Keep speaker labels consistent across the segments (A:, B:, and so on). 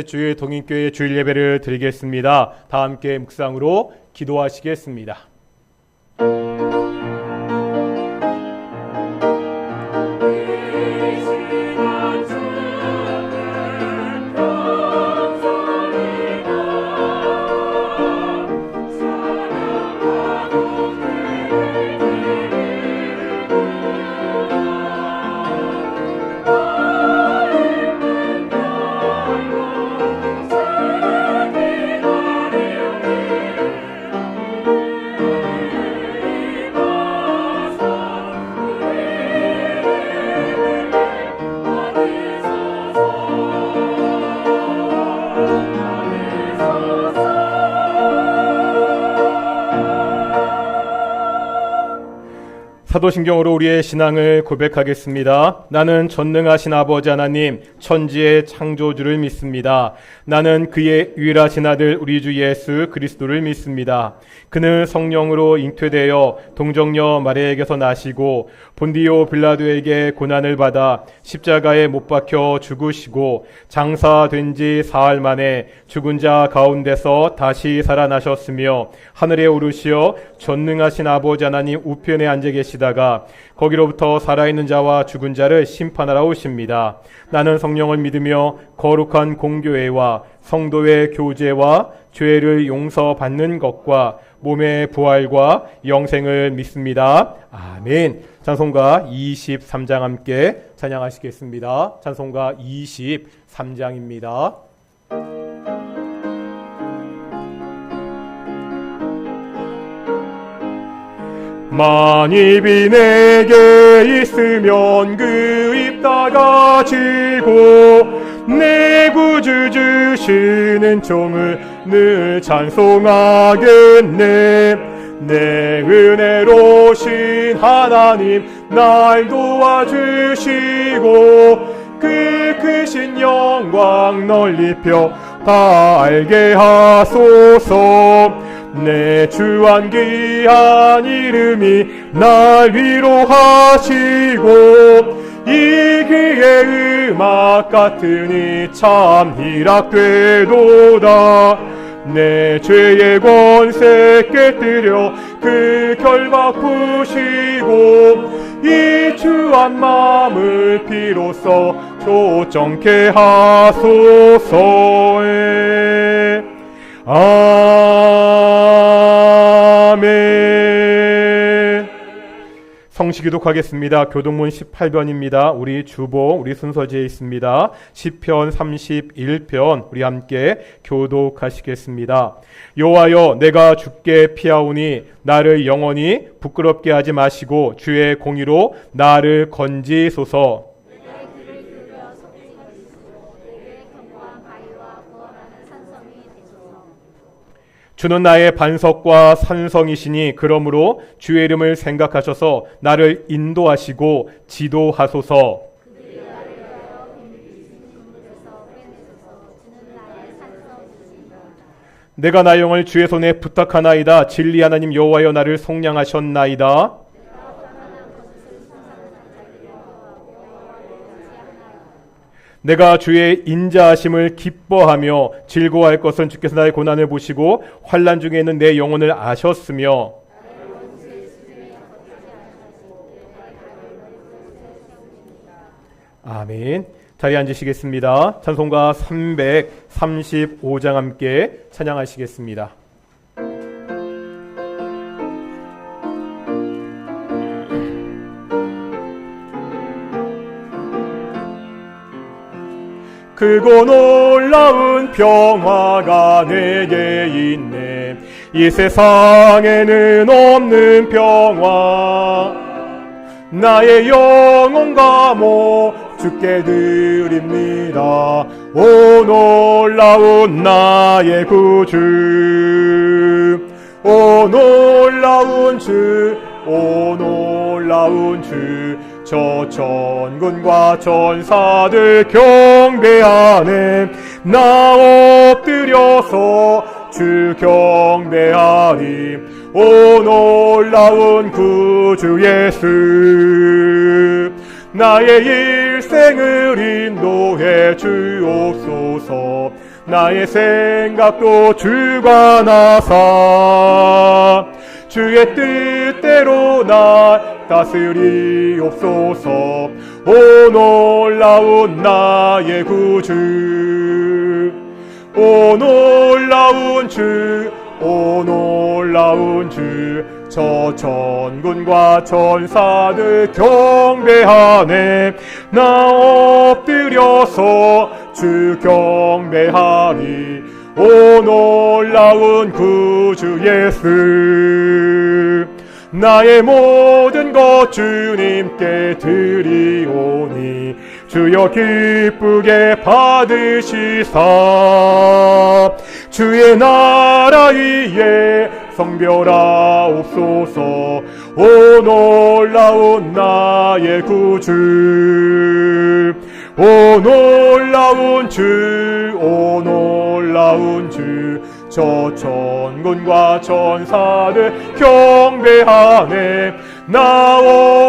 A: 주일 동인교회 주일 예배를 드리겠습니다. 다 함께 묵상으로 기도하시겠습니다. 사도신경으로 우리의 신앙을 고백하겠습니다. 나는 전능하신 아버지 하나님 천지의 창조주를 믿습니다. 나는 그의 유일하신 아들 우리 주 예수 그리스도를 믿습니다. 그는 성령으로 잉태되어 동정녀 마리아에게서 나시고 본디오 빌라도에게 고난을 받아 십자가에 못 박혀 죽으시고 장사된 지 사흘 만에 죽은 자 가운데서 다시 살아나셨으며 하늘에 오르시어 전능하신 아버지 하나님 우편에 앉아 계시다가 거기로부터 살아있는 자와 죽은 자를 심판하러 오십니다. 나는 성령을 믿으며 거룩한 공교회와 성도의 교제와 죄를 용서받는 것과 몸의 부활과 영생을 믿습니다. 아멘. 찬송가 23장 함께 찬양하시겠습니다. 찬송가 23장입니다. 만입이 내게 있으면 그 입 다가지고 내 구주 주시는 종을 늘 찬송하겠네. 내 은혜로신 하나님 날 도와주시고 그 크신 영광 널리 펴 다 알게 하소서. 내 주한 귀한 이름이 날 위로하시고 이 귀의 음악 같으니 참 희락되도다. 내 죄의 권세 깨뜨려 그 결박 푸시고 이 주한 마음을 비로소 초점케 하소서에. 아멘. 성시 기독하겠습니다. 교동문 18변입니다. 우리 주보, 우리 순서지에 있습니다. 시편 31편 우리 함께 교독하시겠습니다. 여호와여 내가 주께 피하오니 나를 영원히 부끄럽게 하지 마시고 주의 공의로 나를 건지소서. 주는 나의 반석과 산성이시니 그러므로 주의 이름을 생각하셔서 나를 인도하시고 지도하소서. 내가 나의 영을 주의 손에 부탁하나이다. 진리 하나님 여호와여 나를 속량하셨나이다. 내가 주의 인자하심을 기뻐하며 즐거워할 것은 주께서 나의 고난을 보시고 환난 중에 있는 내 영혼을 아셨으며 아멘. 자리에 앉으시겠습니다. 찬송가 335장 함께 찬양하시겠습니다. 크고 놀라운 평화가 내게 있네. 이 세상에는 없는 평화. 나의 영혼과 몸 주께 드립니다. 오 놀라운 나의 구주. 오 놀라운 주. 오 놀라운 주. 저 천군과 천사들 경배하네. 나 엎드려서 주 경배하리. 오 놀라운 구주 예수. 나의 일생을 인도해 주옵소서. 나의 생각도 주관하사 주의 뜻대로 날 다스리옵소서. 오 놀라운 나의 구주, 오 놀라운 주, 오 놀라운 주. 저 천군과 천사들 경배하네. 나 엎드려서 주 경배하리. 오 놀라운 구주 예수, 나의 모든 것 주님께 드리오니 주여 기쁘게 받으시사 주의 나라 위에 성별하옵소서. 오 놀라운 나의 구주, 오 놀라운 주, 오 놀라운 주. 저 천군과 천사들 경배하네. 나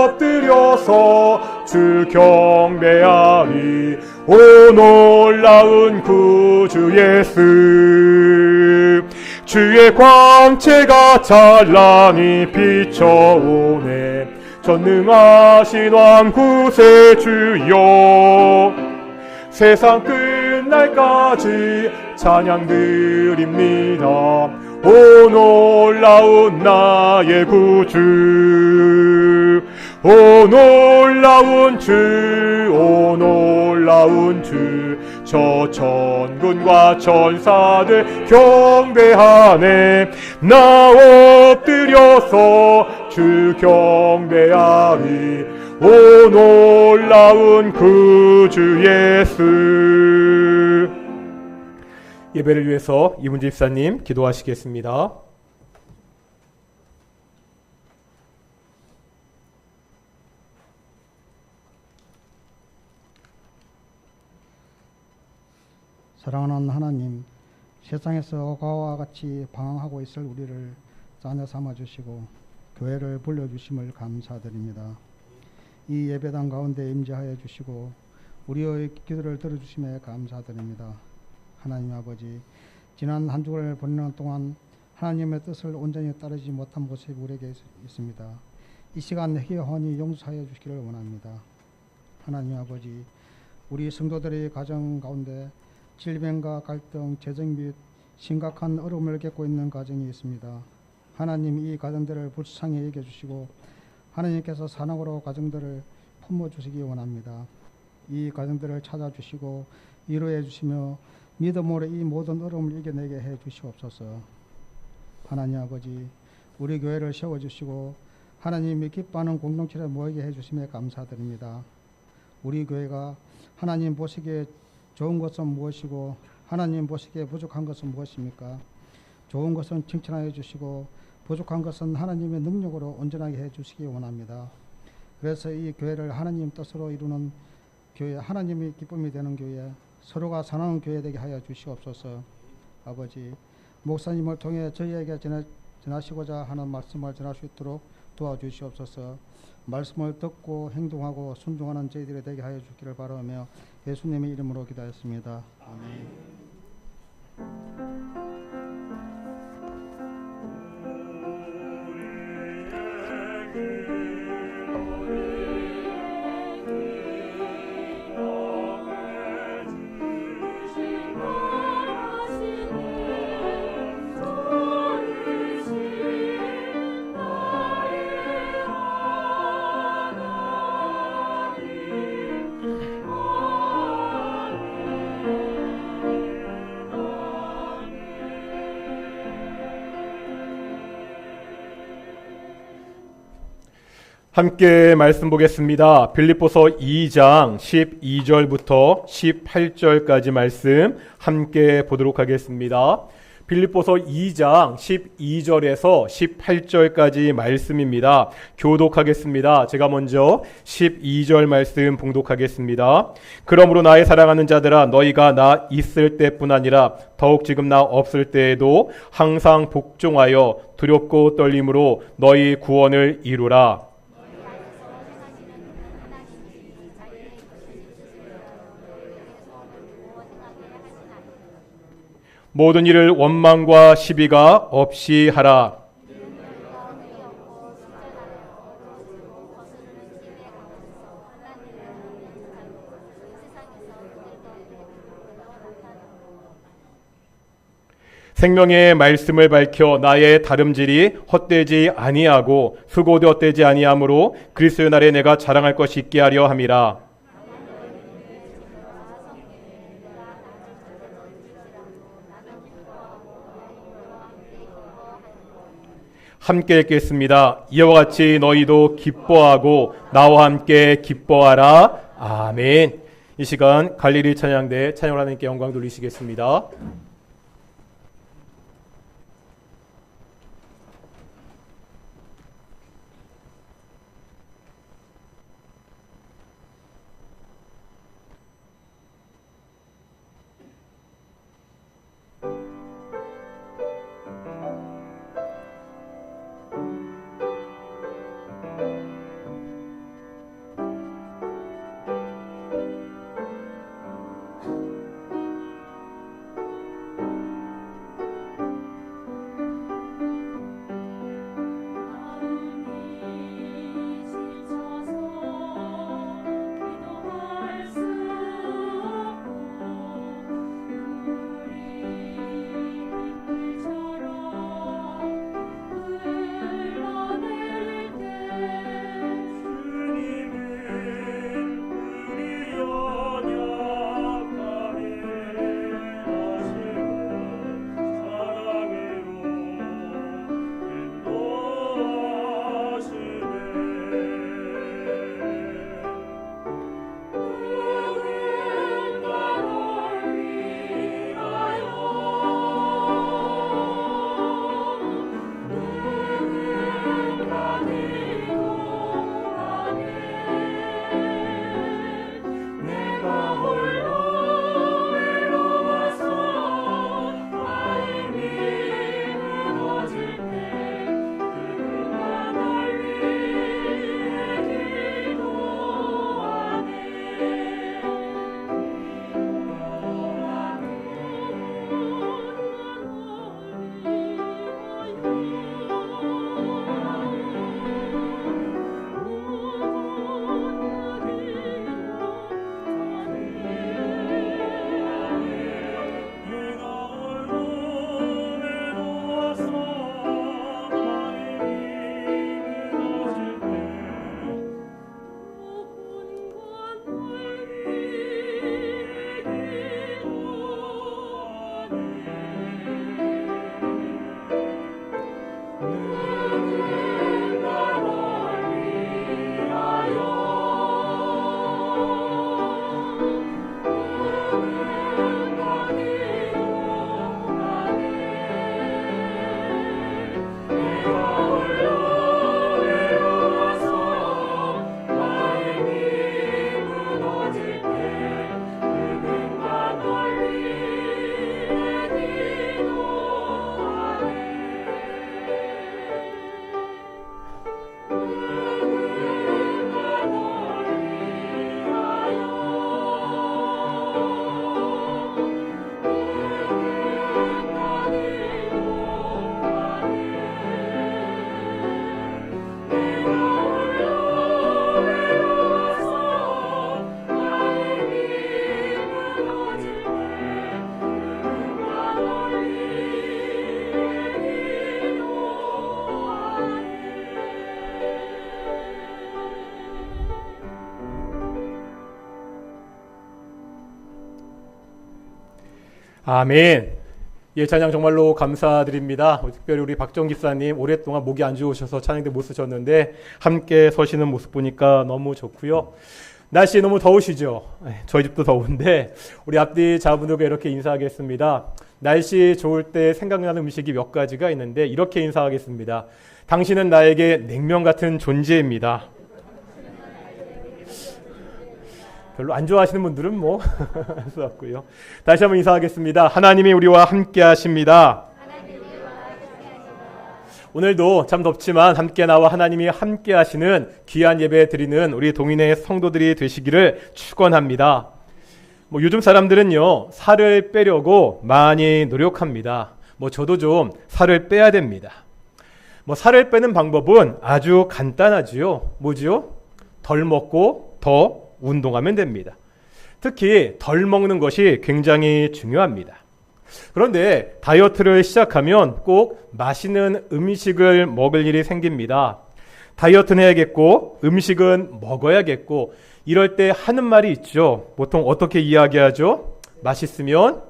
A: 엎드려서 주 경배하리. 오 놀라운 구주 예수, 주의 광채가 찬란히 비춰오네. 전능하신 왕 구세주여, 세상 끝날까지 찬양 드립니다. 오 놀라운 나의 구주, 오 놀라운 주, 오 놀라운 주. 저 천군과 천사들 경배하네. 나 엎드려서 주 경배하리. 오 놀라운 구주 예수. 예배를 위해서 이문재 집사님 기도하시겠습니다.
B: 사랑하는 하나님, 세상에서 과와 같이 방황하고 있을 우리를 자녀 삼아주시고 교회를 불러주심을 감사드립니다. 이 예배당 가운데 임재하여 주시고 우리의 기도를 들어주심에 감사드립니다. 하나님 아버지, 지난 한 주를 보내는 동안 하나님의 뜻을 온전히 따르지 못한 모습이 우리에게 있습니다. 이 시간 회개하니 용서하여 주시기를 원합니다. 하나님 아버지, 우리 성도들의 가정 가운데 질병과 갈등, 재정 및 심각한 어려움을 겪고 있는 가정이 있습니다. 하나님, 이 가정들을 불쌍히 여겨주시고 하나님께서 사랑으로 가정들을 품어주시기 원합니다. 이 가정들을 찾아주시고 위로해 주시며 믿음으로 이 모든 어려움을 이겨내게 해 주시옵소서. 하나님 아버지, 우리 교회를 세워주시고 하나님이 기뻐하는 공동체를 모이게 해주심에 감사드립니다. 우리 교회가 하나님 보시기에 좋은 것은 무엇이고 하나님 보시기에 부족한 것은 무엇입니까? 좋은 것은 칭찬하여 주시고 부족한 것은 하나님의 능력으로 온전하게 해주시기 원합니다. 그래서 이 교회를 하나님 뜻으로 이루는 교회, 하나님이 기쁨이 되는 교회, 서로가 사랑하는 교회 되게 하여 주시옵소서. 아버지, 목사님을 통해 저희에게 전하시고자 하는 말씀을 전할 수 있도록 도와주시옵소서. 말씀을 듣고 행동하고 순종하는 저희들이 되게 하여 주기를 바라며 예수님의 이름으로 기도했습니다. 아멘.
A: 함께 말씀 보겠습니다. 빌립보서 2장 12절부터 18절까지 말씀 함께 보도록 하겠습니다. 빌립보서 2장 12절에서 18절까지 말씀입니다. 교독하겠습니다. 제가 먼저 12절 말씀 봉독하겠습니다. 그러므로 나의 사랑하는 자들아, 너희가 나 있을 때뿐 아니라 더욱 지금 나 없을 때에도 항상 복종하여 두렵고 떨림으로 너희 구원을 이루라. 모든 일을 원망과 시비가 없이 하라. 생명의 말씀을 밝혀 나의 다름질이 헛되지 아니하고 수고도 헛되지 아니하므로 그리스도의 날에 내가 자랑할 것이 있게 하려 함이라. 함께 읽겠습니다. 이와 같이 너희도 기뻐하고 나와 함께 기뻐하라. 아멘. 이 시간 갈릴리 찬양대 찬양을 하나님께 영광 돌리시겠습니다. 아멘. 예, 찬양 정말로 감사드립니다. 특별히 우리 박정 기사님 오랫동안 목이 안 좋으셔서 찬양대 못 쓰셨는데 함께 서시는 모습 보니까 너무 좋고요. 날씨 너무 더우시죠? 저희 집도 더운데 우리 앞뒤 자분들과 이렇게 인사하겠습니다. 날씨 좋을 때 생각나는 음식이 몇 가지가 있는데 이렇게 인사하겠습니다. 당신은 나에게 냉면 같은 존재입니다. 별로 안 좋아하시는 분들은 뭐 할 수 없고요. 다시 한번 인사하겠습니다. 하나님이 우리와 함께 하십니다. 오늘도 참 덥지만 함께 나와 하나님이 함께 하시는 귀한 예배 드리는 우리 동인의 성도들이 되시기를 축원합니다. 요즘 사람들은요, 살을 빼려고 많이 노력합니다. 저도 좀 살을 빼야 됩니다. 살을 빼는 방법은 아주 간단하지요. 뭐지요? 덜 먹고 더 운동하면 됩니다. 특히 덜 먹는 것이 굉장히 중요합니다. 그런데 다이어트를 시작하면 꼭 맛있는 음식을 먹을 일이 생깁니다. 다이어트는 해야겠고 음식은 먹어야겠고 이럴 때 하는 말이 있죠. 보통 어떻게 이야기하죠? 맛있으면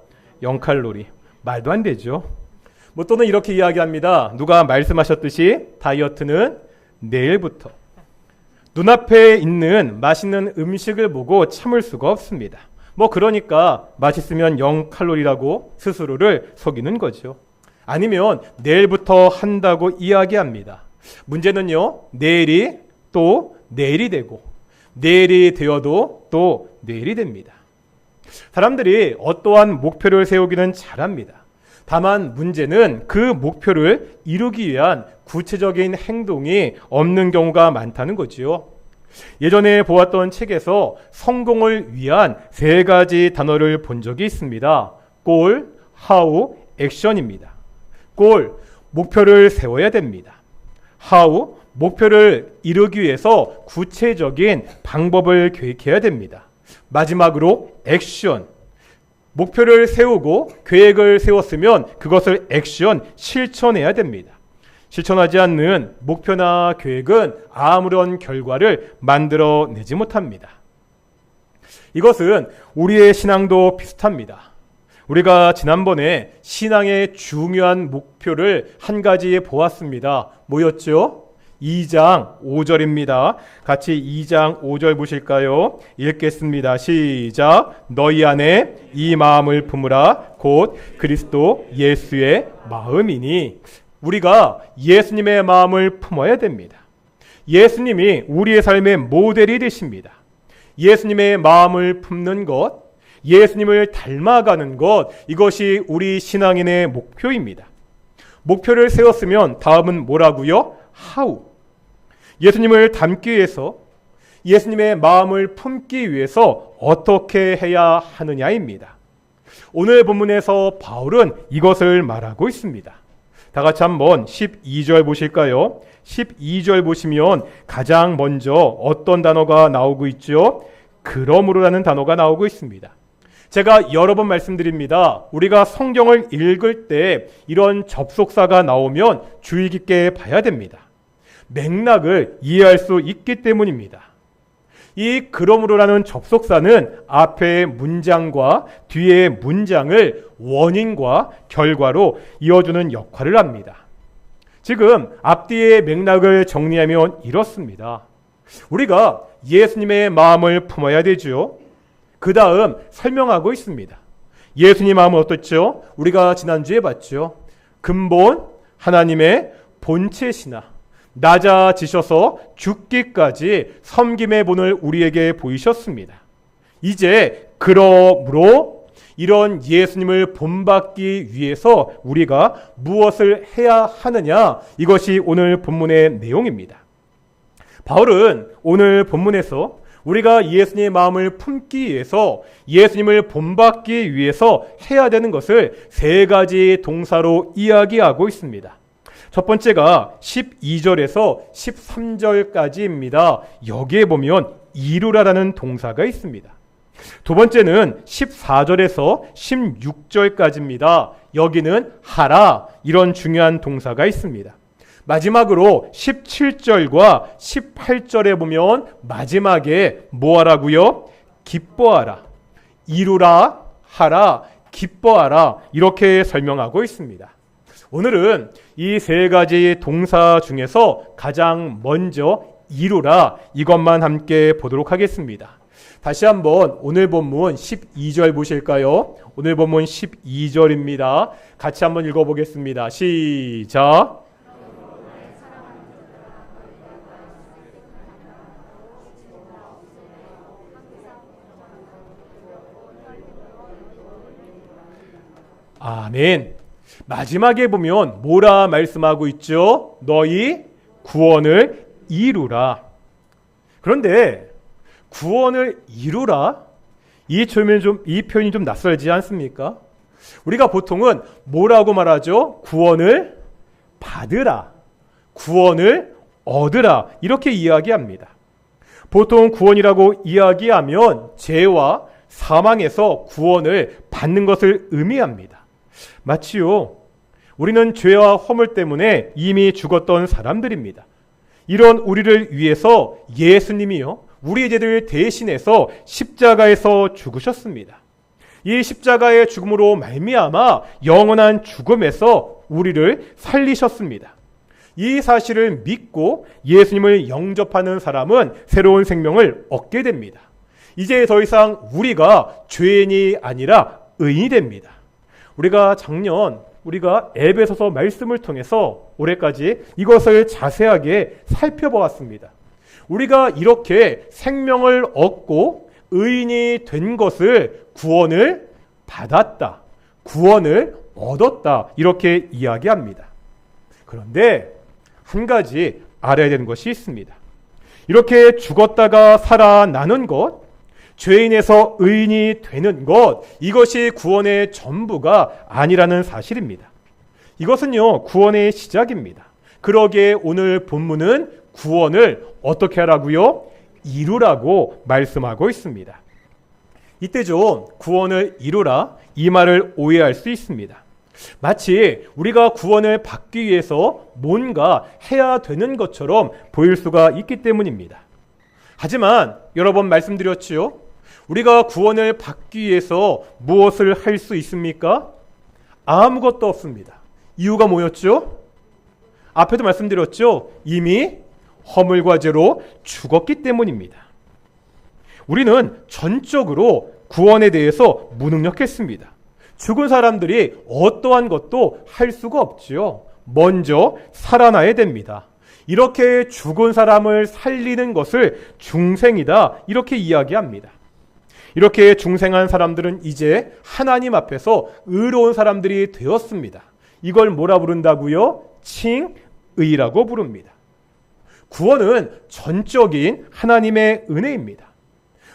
A: 0칼로리. 말도 안 되죠. 또는 이렇게 이야기합니다. 누가 말씀하셨듯이 다이어트는 내일부터. 눈앞에 있는 맛있는 음식을 보고 참을 수가 없습니다. 그러니까 맛있으면 0칼로리라고 스스로를 속이는 거죠. 아니면 내일부터 한다고 이야기합니다. 문제는요, 내일이 또 내일이 되고 내일이 되어도 또 내일이 됩니다. 사람들이 어떠한 목표를 세우기는 잘합니다. 다만 문제는 그 목표를 이루기 위한 구체적인 행동이 없는 경우가 많다는 거지요. 예전에 보았던 책에서 성공을 위한 3가지 단어를 본 적이 있습니다. 골, 하우, 액션입니다. 골, 목표를 세워야 됩니다. 하우, 목표를 이루기 위해서 구체적인 방법을 계획해야 됩니다. 마지막으로 액션, 목표를 세우고 계획을 세웠으면 그것을 액션, 실천해야 됩니다. 실천하지 않는 목표나 계획은 아무런 결과를 만들어내지 못합니다. 이것은 우리의 신앙도 비슷합니다. 우리가 지난번에 신앙의 중요한 목표를 한 가지 보았습니다. 뭐였죠? 2장 5절입니다. 같이 2장 5절 보실까요? 읽겠습니다. 시작. 너희 안에 이 마음을 품으라. 곧 그리스도 예수의 마음이니. 우리가 예수님의 마음을 품어야 됩니다. 예수님이 우리의 삶의 모델이 되십니다. 예수님의 마음을 품는 것, 예수님을 닮아가는 것, 이것이 우리 신앙인의 목표입니다. 목표를 세웠으면 다음은 뭐라고요? 하우. 예수님을 닮기 위해서, 예수님의 마음을 품기 위해서 어떻게 해야 하느냐입니다. 오늘 본문에서 바울은 이것을 말하고 있습니다. 다 같이 한번 12절 보실까요? 12절 보시면 가장 먼저 어떤 단어가 나오고 있죠? 그러므로라는 단어가 나오고 있습니다. 제가 여러 번 말씀드립니다. 우리가 성경을 읽을 때 이런 접속사가 나오면 주의 깊게 봐야 됩니다. 맥락을 이해할 수 있기 때문입니다. 이 그러므로라는 접속사는 앞의 문장과 뒤의 문장을 원인과 결과로 이어주는 역할을 합니다. 지금 앞뒤의 맥락을 정리하면 이렇습니다. 우리가 예수님의 마음을 품어야 되죠. 그 다음 설명하고 있습니다. 예수님 마음은 어떻죠? 우리가 지난주에 봤죠. 근본 하나님의 본체시나 낮아지셔서 죽기까지 섬김의 본을 우리에게 보이셨습니다. 이제 그러므로 이런 예수님을 본받기 위해서 우리가 무엇을 해야 하느냐, 이것이 오늘 본문의 내용입니다. 바울은 오늘 본문에서 우리가 예수님의 마음을 품기 위해서, 예수님을 본받기 위해서 해야 되는 것을 3가지 동사로 이야기하고 있습니다. 첫 번째가 12절에서 13절까지입니다. 여기에 보면 이루라라는 동사가 있습니다. 두 번째는 14절에서 16절까지입니다. 여기는 하라, 이런 중요한 동사가 있습니다. 마지막으로 17절과 18절에 보면 마지막에 뭐 하라고요? 기뻐하라, 이루라, 하라, 기뻐하라, 이렇게 설명하고 있습니다. 오늘은 이 3가지 동사 중에서 가장 먼저 이루라, 이것만 함께 보도록 하겠습니다. 다시 한번 오늘 본문 12절 보실까요? 오늘 본문 12절입니다. 같이 한번 읽어보겠습니다. 시작. 아멘. 마지막에 보면 뭐라 말씀하고 있죠? 너희 구원을 이루라. 그런데 구원을 이루라? 이 표현이 좀 낯설지 않습니까? 우리가 보통은 뭐라고 말하죠? 구원을 받으라, 구원을 얻으라 이렇게 이야기합니다. 보통 구원이라고 이야기하면 죄와 사망에서 구원을 받는 것을 의미합니다. 마치요, 우리는 죄와 허물 때문에 이미 죽었던 사람들입니다. 이런 우리를 위해서 예수님이요, 우리의 죄를 대신해서 십자가에서 죽으셨습니다. 이 십자가의 죽음으로 말미암아 영원한 죽음에서 우리를 살리셨습니다. 이 사실을 믿고 예수님을 영접하는 사람은 새로운 생명을 얻게 됩니다. 이제 더 이상 우리가 죄인이 아니라 의인이 됩니다. 우리가 작년 에베소서 말씀을 통해서 올해까지 이것을 자세하게 살펴보았습니다. 우리가 이렇게 생명을 얻고 의인이 된 것을 구원을 받았다, 구원을 얻었다 이렇게 이야기합니다. 그런데 한 가지 알아야 되는 것이 있습니다. 이렇게 죽었다가 살아나는 것, 죄인에서 의인이 되는 것, 이것이 구원의 전부가 아니라는 사실입니다. 이것은요, 구원의 시작입니다. 그러기에 오늘 본문은 구원을 어떻게 하라고요? 이루라고 말씀하고 있습니다. 이때 좀 구원을 이루라 이 말을 오해할 수 있습니다. 마치 우리가 구원을 받기 위해서 뭔가 해야 되는 것처럼 보일 수가 있기 때문입니다. 하지만 여러 번 말씀드렸지요. 우리가 구원을 받기 위해서 무엇을 할 수 있습니까? 아무것도 없습니다. 이유가 뭐였죠? 앞에도 말씀드렸죠. 이미 허물과 죄로 죽었기 때문입니다. 우리는 전적으로 구원에 대해서 무능력했습니다. 죽은 사람들이 어떠한 것도 할 수가 없지요. 먼저 살아나야 됩니다. 이렇게 죽은 사람을 살리는 것을 중생이다 이렇게 이야기합니다. 이렇게 중생한 사람들은 이제 하나님 앞에서 의로운 사람들이 되었습니다. 이걸 뭐라 부른다고요? 칭의라고 부릅니다. 구원은 전적인 하나님의 은혜입니다.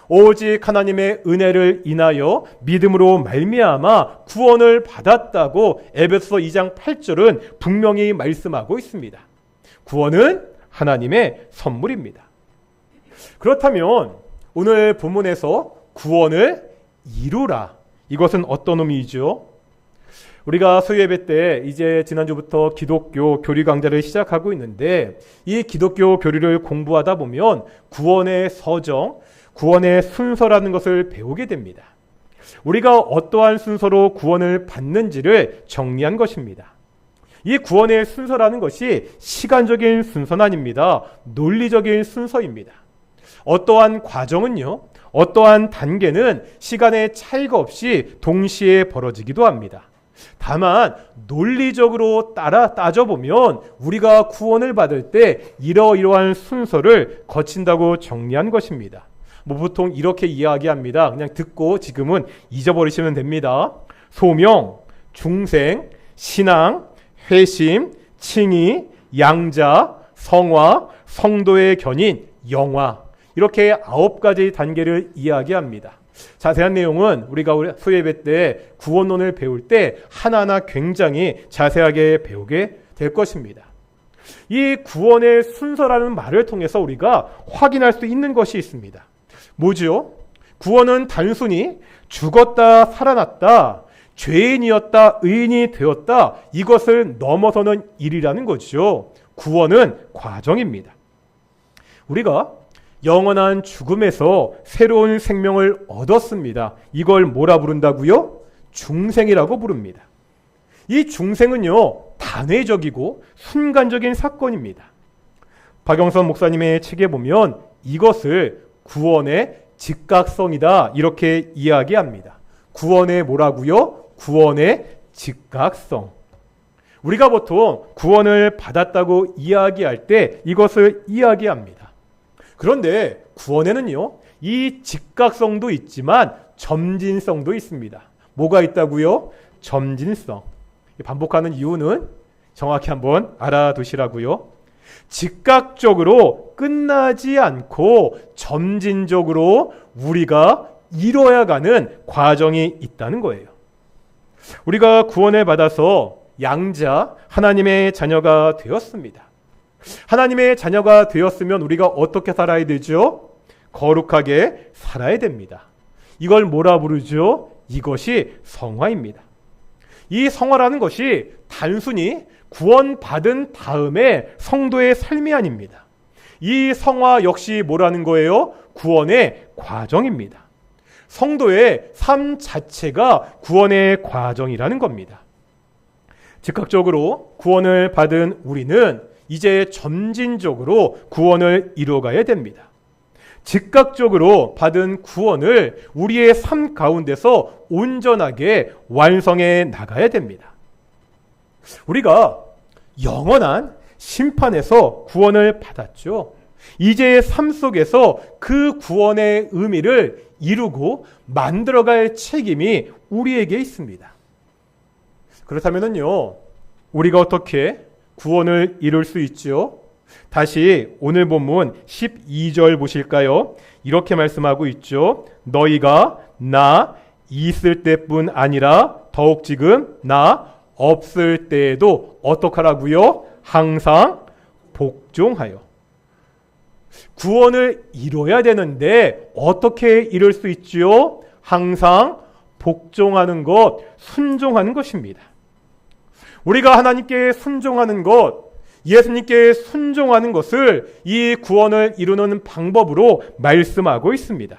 A: 오직 하나님의 은혜를 인하여 믿음으로 말미암아 구원을 받았다고 에베소서 2장 8절은 분명히 말씀하고 있습니다. 구원은 하나님의 선물입니다. 그렇다면 오늘 본문에서 구원을 이루라, 이것은 어떤 의미이죠? 우리가 수요예배 때 이제 지난주부터 기독교 교리 강좌를 시작하고 있는데 이 기독교 교리를 공부하다 보면 구원의 서정, 구원의 순서라는 것을 배우게 됩니다. 우리가 어떠한 순서로 구원을 받는지를 정리한 것입니다. 이 구원의 순서라는 것이 시간적인 순서는 아닙니다. 논리적인 순서입니다. 어떠한 과정은요, 어떠한 단계는 시간의 차이가 없이 동시에 벌어지기도 합니다. 다만 논리적으로 따져보면 우리가 구원을 받을 때 이러이러한 순서를 거친다고 정리한 것입니다. 보통 이렇게 이야기합니다. 그냥 듣고 지금은 잊어버리시면 됩니다. 소명, 중생, 신앙, 회심, 칭의, 양자, 성화, 성도의 견인, 영화, 이렇게 9가지 단계를 이야기합니다. 자세한 내용은 우리가 수요예배 때 구원론을 배울 때 하나하나 굉장히 자세하게 배우게 될 것입니다. 이 구원의 순서라는 말을 통해서 우리가 확인할 수 있는 것이 있습니다. 뭐죠? 구원은 단순히 죽었다 살아났다, 죄인이었다 의인이 되었다, 이것을 넘어서는 일이라는 거죠. 구원은 과정입니다. 우리가 영원한 죽음에서 새로운 생명을 얻었습니다. 이걸 뭐라 부른다고요? 중생이라고 부릅니다. 이 중생은요, 단회적이고 순간적인 사건입니다. 박영선 목사님의 책에 보면 이것을 구원의 즉각성이다 이렇게 이야기합니다. 구원의 뭐라고요? 구원의 즉각성. 우리가 보통 구원을 받았다고 이야기할 때 이것을 이야기합니다. 그런데 구원에는요, 이 즉각성도 있지만 점진성도 있습니다. 뭐가 있다고요? 점진성. 반복하는 이유는 정확히 한번 알아두시라고요. 즉각적으로 끝나지 않고 점진적으로 우리가 이뤄야 가는 과정이 있다는 거예요. 우리가 구원을 받아서 양자 하나님의 자녀가 되었습니다. 하나님의 자녀가 되었으면 우리가 어떻게 살아야 되죠? 거룩하게 살아야 됩니다. 이걸 뭐라 부르죠? 이것이 성화입니다. 이 성화라는 것이 단순히 구원받은 다음에 성도의 삶이 아닙니다. 이 성화 역시 뭐라는 거예요? 구원의 과정입니다. 성도의 삶 자체가 구원의 과정이라는 겁니다. 즉각적으로 구원을 받은 우리는 이제 점진적으로 구원을 이루어가야 됩니다. 즉각적으로 받은 구원을 우리의 삶 가운데서 온전하게 완성해 나가야 됩니다. 우리가 영원한 심판에서 구원을 받았죠. 이제 삶 속에서 그 구원의 의미를 이루고 만들어갈 책임이 우리에게 있습니다. 그렇다면요, 우리가 어떻게 구원을 이룰 수 있죠? 다시 오늘 본문 12절 보실까요? 이렇게 말씀하고 있죠. 너희가 나 있을 때뿐 아니라 더욱 지금 나 없을 때에도 어떡하라고요? 항상 복종하여. 구원을 이뤄야 되는데 어떻게 이룰 수 있지요? 항상 복종하는 것, 순종하는 것입니다. 우리가 하나님께 순종하는 것, 예수님께 순종하는 것을 이 구원을 이루는 방법으로 말씀하고 있습니다.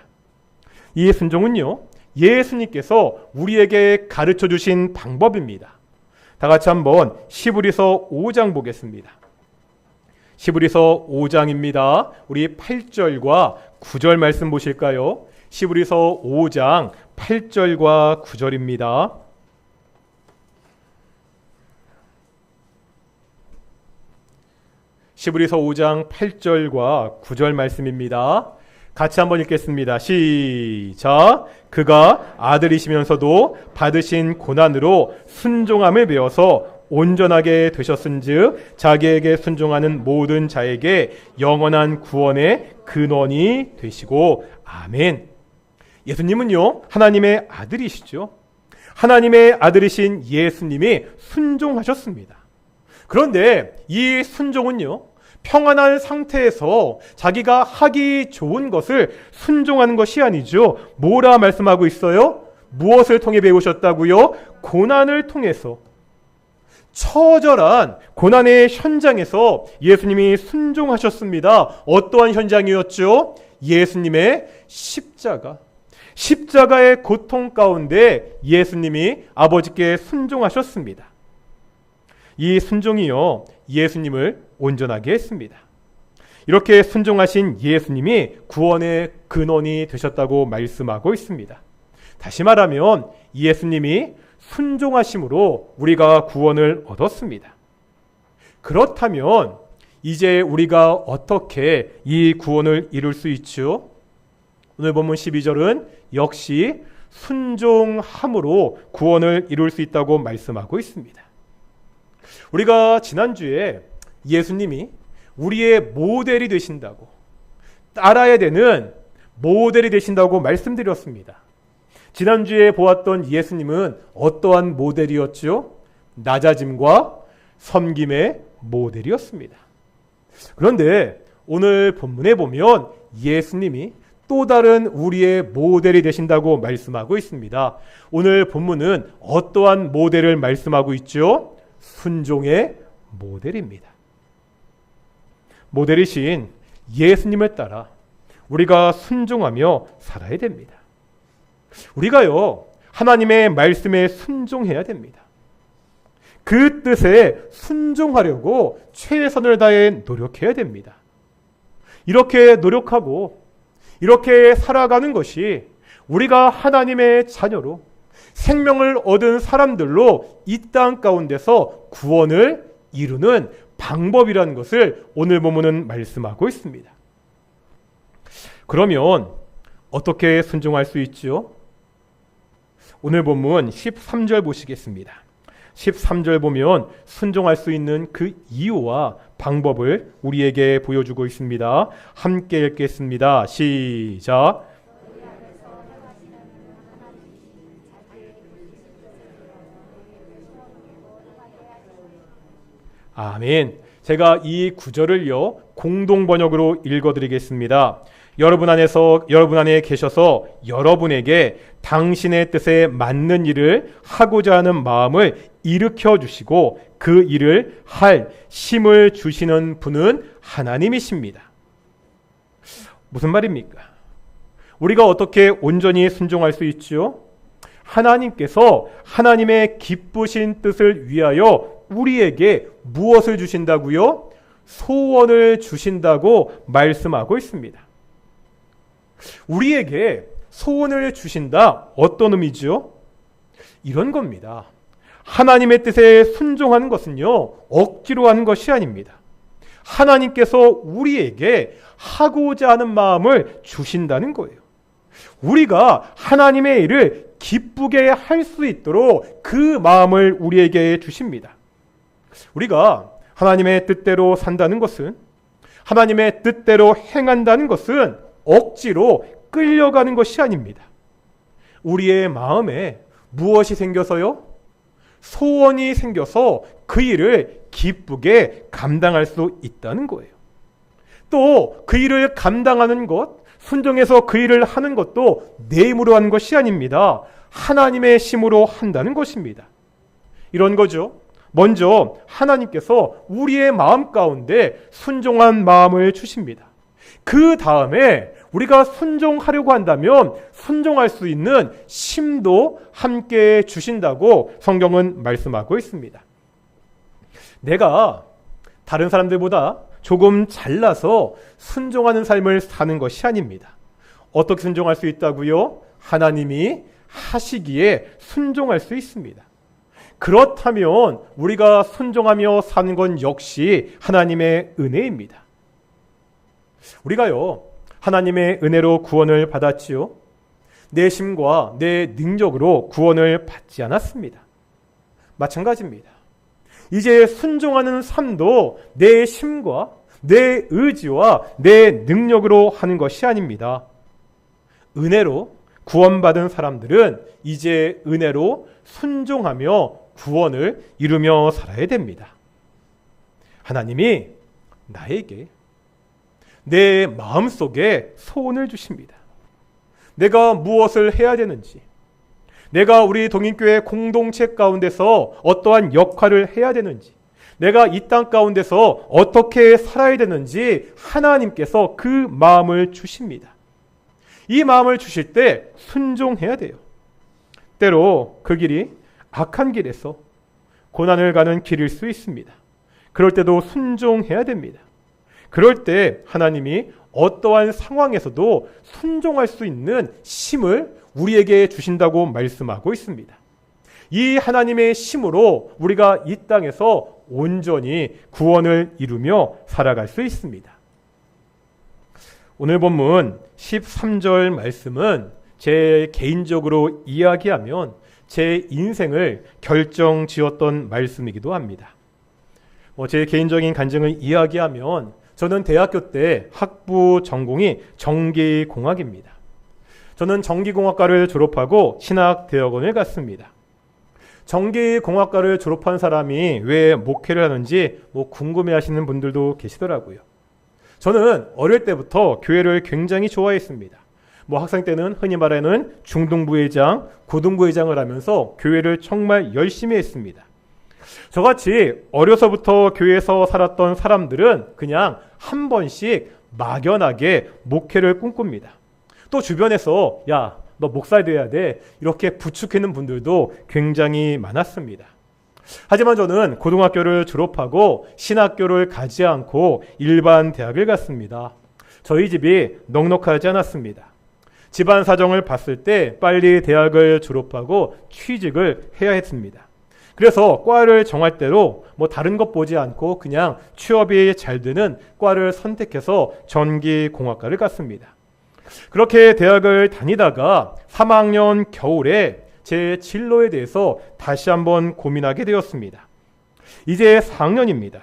A: 이 순종은요, 예수님께서 우리에게 가르쳐 주신 방법입니다. 다 같이 한번 시브리서 5장 보겠습니다. 시브리서 5장입니다. 우리 8절과 9절 말씀 보실까요? 시브리서 5장 8절과 9절입니다. 시브리서 5장 8절과 9절 말씀입니다. 같이 한번 읽겠습니다. 시작. 그가 아들이시면서도 받으신 고난으로 순종함을 배워서 온전하게 되셨은즉 자기에게 순종하는 모든 자에게 영원한 구원의 근원이 되시고 아멘. 예수님은요, 하나님의 아들이시죠. 하나님의 아들이신 예수님이 순종하셨습니다. 그런데 이 순종은요, 평안한 상태에서 자기가 하기 좋은 것을 순종하는 것이 아니죠. 뭐라 말씀하고 있어요? 무엇을 통해 배우셨다고요? 고난을 통해서. 처절한 고난의 현장에서 예수님이 순종하셨습니다. 어떠한 현장이었죠? 예수님의 십자가의 고통 가운데 예수님이 아버지께 순종하셨습니다. 이 순종이요, 예수님을 온전하게 했습니다. 이렇게 순종하신 예수님이 구원의 근원이 되셨다고 말씀하고 있습니다. 다시 말하면 예수님이 순종하심으로 우리가 구원을 얻었습니다. 그렇다면 이제 우리가 어떻게 이 구원을 이룰 수 있죠? 오늘 본문 12절은 역시 순종함으로 구원을 이룰 수 있다고 말씀하고 있습니다. 우리가 지난주에 예수님이 우리의 모델이 되신다고, 따라야 되는 모델이 되신다고 말씀드렸습니다. 지난주에 보았던 예수님은 어떠한 모델이었죠? 낮아짐과 섬김의 모델이었습니다. 그런데 오늘 본문에 보면 예수님이 또 다른 우리의 모델이 되신다고 말씀하고 있습니다. 오늘 본문은 어떠한 모델을 말씀하고 있죠? 순종의 모델입니다. 모델이신 예수님을 따라 우리가 순종하며 살아야 됩니다. 우리가요, 하나님의 말씀에 순종해야 됩니다. 그 뜻에 순종하려고 최선을 다해 노력해야 됩니다. 이렇게 노력하고 이렇게 살아가는 것이 우리가 하나님의 자녀로 생명을 얻은 사람들로 이 땅 가운데서 구원을 이루는 방법이라는 것을 오늘 본문은 말씀하고 있습니다. 그러면 어떻게 순종할 수 있죠? 오늘 본문 13절 보시겠습니다. 13절 보면 순종할 수 있는 그 이유와 방법을 우리에게 보여주고 있습니다. 함께 읽겠습니다. 시작. 아멘. 제가 이 구절을요, 공동 번역으로 읽어드리겠습니다. 여러분 안에 계셔서 여러분에게 당신의 뜻에 맞는 일을 하고자 하는 마음을 일으켜 주시고 그 일을 할 힘을 주시는 분은 하나님이십니다. 무슨 말입니까? 우리가 어떻게 온전히 순종할 수 있죠? 하나님께서 하나님의 기쁘신 뜻을 위하여 우리에게 무엇을 주신다고요? 소원을 주신다고 말씀하고 있습니다. 우리에게 소원을 주신다. 어떤 의미죠? 이런 겁니다. 하나님의 뜻에 순종하는 것은요, 억지로 하는 것이 아닙니다. 하나님께서 우리에게 하고자 하는 마음을 주신다는 거예요. 우리가 하나님의 일을 기쁘게 할 수 있도록 그 마음을 우리에게 주십니다. 우리가 하나님의 뜻대로 산다는 것은, 하나님의 뜻대로 행한다는 것은 억지로 끌려가는 것이 아닙니다. 우리의 마음에 무엇이 생겨서요? 소원이 생겨서 그 일을 기쁘게 감당할 수 있다는 거예요. 또 그 일을 감당하는 것, 순종해서 그 일을 하는 것도 내 힘으로 하는 것이 아닙니다. 하나님의 힘으로 한다는 것입니다. 이런 거죠. 먼저 하나님께서 우리의 마음 가운데 순종한 마음을 주십니다. 그 다음에 우리가 순종하려고 한다면 순종할 수 있는 힘도 함께 주신다고 성경은 말씀하고 있습니다. 내가 다른 사람들보다 조금 잘나서 순종하는 삶을 사는 것이 아닙니다. 어떻게 순종할 수 있다고요? 하나님이 하시기에 순종할 수 있습니다. 그렇다면 우리가 순종하며 사는 건 역시 하나님의 은혜입니다. 우리가요, 하나님의 은혜로 구원을 받았지요. 내 힘과 내 능력으로 구원을 받지 않았습니다. 마찬가지입니다. 이제 순종하는 삶도 내 힘과 내 의지와 내 능력으로 하는 것이 아닙니다. 은혜로 구원받은 사람들은 이제 은혜로 순종하며 구원을 이루며 살아야 됩니다. 하나님이 나에게 내 마음속에 소원을 주십니다. 내가 무엇을 해야 되는지, 내가 우리 동인교회 공동체 가운데서 어떠한 역할을 해야 되는지, 내가 이 땅 가운데서 어떻게 살아야 되는지 하나님께서 그 마음을 주십니다. 이 마음을 주실 때 순종해야 돼요. 때로 그 길이 악한 길에서 고난을 가는 길일 수 있습니다. 그럴 때도 순종해야 됩니다. 그럴 때 하나님이 어떠한 상황에서도 순종할 수 있는 힘을 우리에게 주신다고 말씀하고 있습니다. 이 하나님의 힘으로 우리가 이 땅에서 온전히 구원을 이루며 살아갈 수 있습니다. 오늘 본문 13절 말씀은 제 개인적으로 이야기하면 제 인생을 결정지었던 말씀이기도 합니다. 제 개인적인 간증을 이야기하면 저는 대학교 때 학부 전공이 전기공학입니다. 저는 전기공학과를 졸업하고 신학대학원을 갔습니다. 전기공학과를 졸업한 사람이 왜 목회를 하는지 궁금해하시는 분들도 계시더라고요. 저는 어릴 때부터 교회를 굉장히 좋아했습니다. 학생 때는 흔히 말하는 중등부회장, 고등부회장을 하면서 교회를 정말 열심히 했습니다. 저같이 어려서부터 교회에서 살았던 사람들은 그냥 한 번씩 막연하게 목회를 꿈꿉니다. 또 주변에서 야, 너 목사 돼야 돼, 이렇게 부축하는 분들도 굉장히 많았습니다. 하지만 저는 고등학교를 졸업하고 신학교를 가지 않고 일반 대학을 갔습니다. 저희 집이 넉넉하지 않았습니다. 집안 사정을 봤을 때 빨리 대학을 졸업하고 취직을 해야 했습니다. 그래서 과를 정할 때로 다른 것 보지 않고 그냥 취업이 잘 되는 과를 선택해서 전기공학과를 갔습니다. 그렇게 대학을 다니다가 3학년 겨울에 제 진로에 대해서 다시 한번 고민하게 되었습니다. 이제 4학년입니다.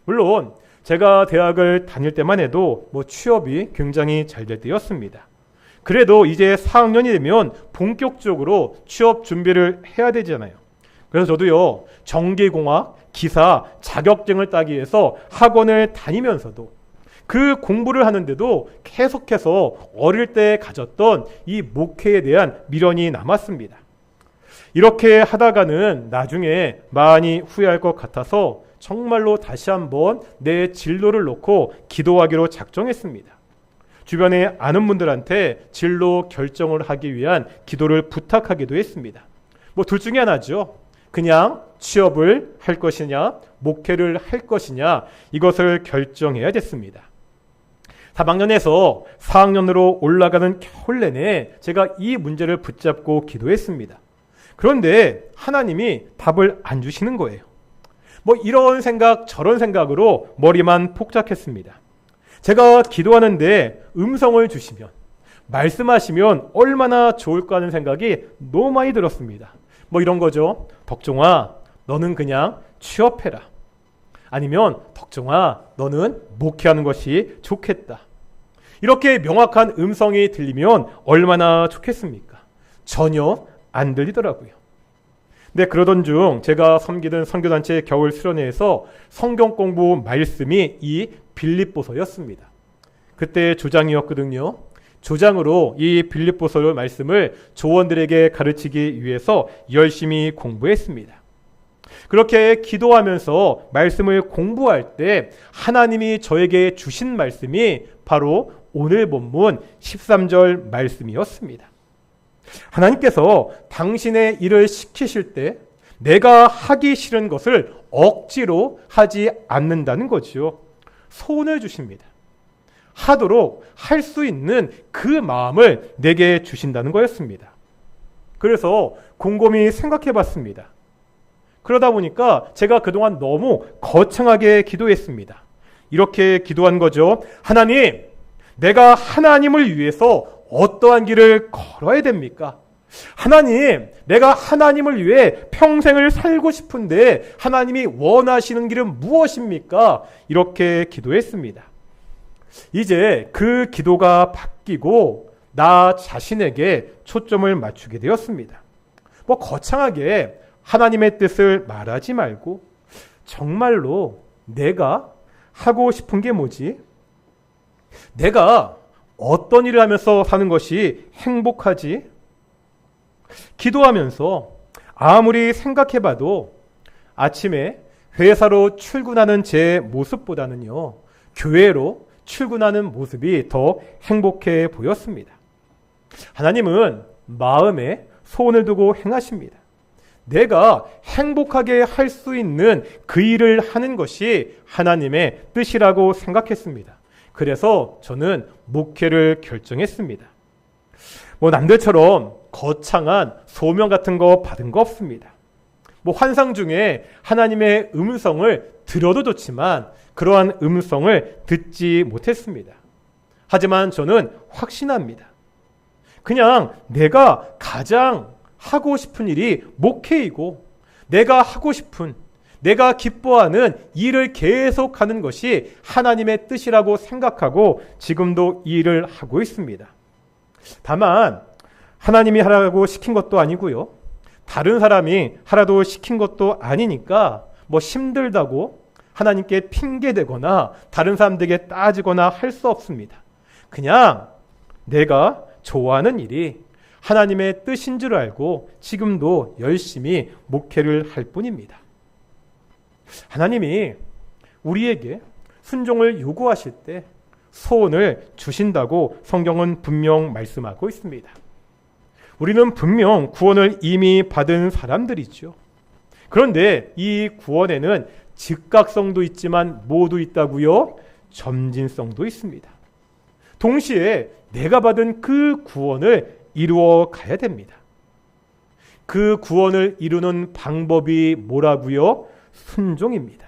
A: 물론 제가 대학을 다닐 때만 해도 취업이 굉장히 잘 될 때였습니다. 그래도 이제 4학년이 되면 본격적으로 취업 준비를 해야 되잖아요. 그래서 저도요, 전기공학 기사 자격증을 따기 위해서 학원을 다니면서도 그 공부를 하는데도 계속해서 어릴 때 가졌던 이 목회에 대한 미련이 남았습니다. 이렇게 하다가는 나중에 많이 후회할 것 같아서 정말로 다시 한번 내 진로를 놓고 기도하기로 작정했습니다. 주변에 아는 분들한테 진로 결정을 하기 위한 기도를 부탁하기도 했습니다. 뭐 둘 중에 하나죠. 그냥 취업을 할 것이냐, 목회를 할 것이냐, 이것을 결정해야 됐습니다. 3학년에서 4학년으로 올라가는 겨울 내내 제가 이 문제를 붙잡고 기도했습니다. 그런데 하나님이 답을 안 주시는 거예요. 뭐 이런 생각 저런 생각으로 머리만 복잡했습니다. 제가 기도하는데 음성을 주시면, 말씀하시면 얼마나 좋을까 하는 생각이 너무 많이 들었습니다. 뭐 이런 거죠. 덕종아, 너는 그냥 취업해라. 아니면 덕종아, 너는 목회하는 것이 좋겠다. 이렇게 명확한 음성이 들리면 얼마나 좋겠습니까? 전혀 안 들리더라고요. 네, 그러던 중 제가 섬기던 선교단체 겨울 수련회에서 성경 공부 말씀이 이 빌립보서였습니다. 그때 조장이었거든요. 조장으로 이 빌립보서 말씀을 조원들에게 가르치기 위해서 열심히 공부했습니다. 그렇게 기도하면서 말씀을 공부할 때 하나님이 저에게 주신 말씀이 바로 오늘 본문 13절 말씀이었습니다. 하나님께서 당신의 일을 시키실 때 내가 하기 싫은 것을 억지로 하지 않는다는 거지요. 소원을 주십니다. 하도록 할 수 있는 그 마음을 내게 주신다는 거였습니다. 그래서 곰곰이 생각해 봤습니다. 그러다 보니까 제가 그동안 너무 거창하게 기도했습니다. 이렇게 기도한 거죠. 하나님, 내가 하나님을 위해서 어떠한 길을 걸어야 됩니까? 하나님, 내가 하나님을 위해 평생을 살고 싶은데 하나님이 원하시는 길은 무엇입니까? 이렇게 기도했습니다. 이제 그 기도가 바뀌고 나 자신에게 초점을 맞추게 되었습니다. 뭐 거창하게 하나님의 뜻을 말하지 말고 정말로 내가 하고 싶은 게 뭐지? 내가 어떤 일을 하면서 사는 것이 행복하지? 기도하면서 아무리 생각해봐도 아침에 회사로 출근하는 제 모습보다는요, 교회로 출근하는 모습이 더 행복해 보였습니다. 하나님은 마음에 소원을 두고 행하십니다. 내가 행복하게 할 수 있는 그 일을 하는 것이 하나님의 뜻이라고 생각했습니다. 그래서 저는 목회를 결정했습니다. 뭐 남들처럼 거창한 소명 같은 거 받은 거 없습니다. 뭐 환상 중에 하나님의 음성을 들어도 좋지만 그러한 음성을 듣지 못했습니다. 하지만 저는 확신합니다. 그냥 내가 가장 하고 싶은 일이 목회이고 내가 하고 싶은, 내가 기뻐하는 일을 계속하는 것이 하나님의 뜻이라고 생각하고 지금도 이 일을 하고 있습니다. 다만 하나님이 하라고 시킨 것도 아니고요, 다른 사람이 하라고 시킨 것도 아니니까 뭐 힘들다고 하나님께 핑계대거나 다른 사람들에게 따지거나 할 수 없습니다. 그냥 내가 좋아하는 일이 하나님의 뜻인 줄 알고 지금도 열심히 목회를 할 뿐입니다. 하나님이 우리에게 순종을 요구하실 때 소원을 주신다고 성경은 분명 말씀하고 있습니다. 우리는 분명 구원을 이미 받은 사람들이죠. 그런데 이 구원에는 즉각성도 있지만 뭐도 있다고요? 점진성도 있습니다. 동시에 내가 받은 그 구원을 이루어 가야 됩니다. 그 구원을 이루는 방법이 뭐라고요? 순종입니다.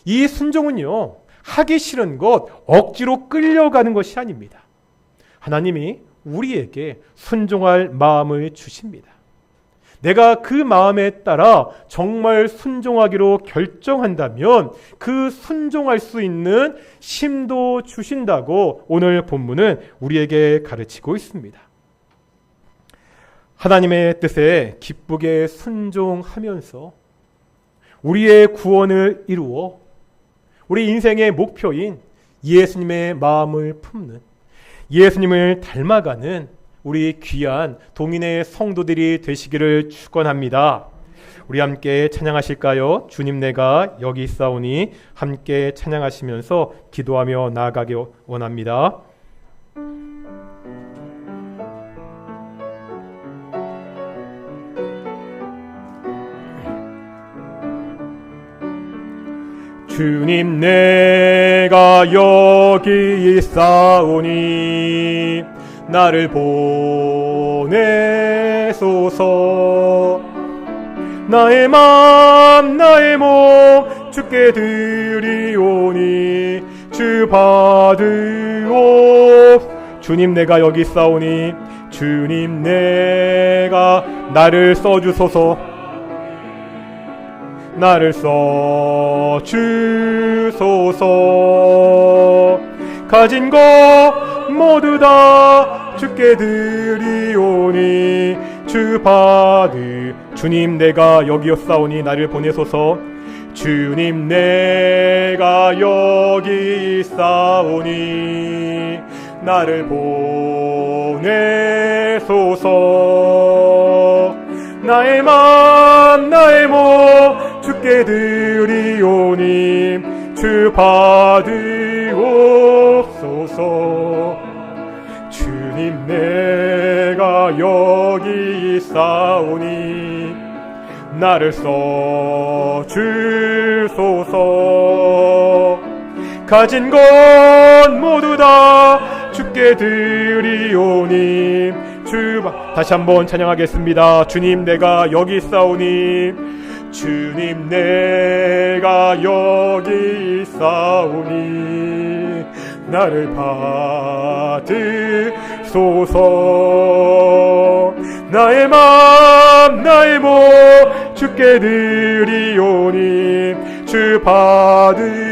A: 이 순종은요, 하기 싫은 것, 억지로 끌려가는 것이 아닙니다. 하나님이 우리에게 순종할 마음을 주십니다. 내가 그 마음에 따라 정말 순종하기로 결정한다면 그 순종할 수 있는 힘도 주신다고 오늘 본문은 우리에게 가르치고 있습니다. 하나님의 뜻에 기쁘게 순종하면서 우리의 구원을 이루어 우리 인생의 목표인 예수님의 마음을 품는, 예수님을 닮아가는 우리 귀한 동인의 성도들이 되시기를 축원합니다. 우리 함께 찬양하실까요? 주님 내가 여기 있사오니. 함께 찬양하시면서 기도하며 나아가기 원합니다. 주님 내가 여기 있사오니 나를 보내소서. 나의 맘 나의 몸 주께 드리오니 주 받으옵. 주님 내가 여기 있사오니 주님 내가 나를 써주소서. 나를 써주소서. 가진 것 모두 다 주께 드리오니 주 받으. 주님 내가 여기였사오니 나를 보내소서. 주님 내가 여기 있사오니 나를 보내소서. 나의 맘 나의 몸 주께 드리오니 주 받으옵소서. 주님 내가 여기 있사오니 나를 써주소서. 가진 것 모두 다 주께 드리오니 다시 한번 찬양하겠습니다. 주님 내가 여기 있사오니 주님 내가 여기 있사오니 나를 받으소서. 나의 맘 나의 몸 주께 드리오니 주 받으옵소서.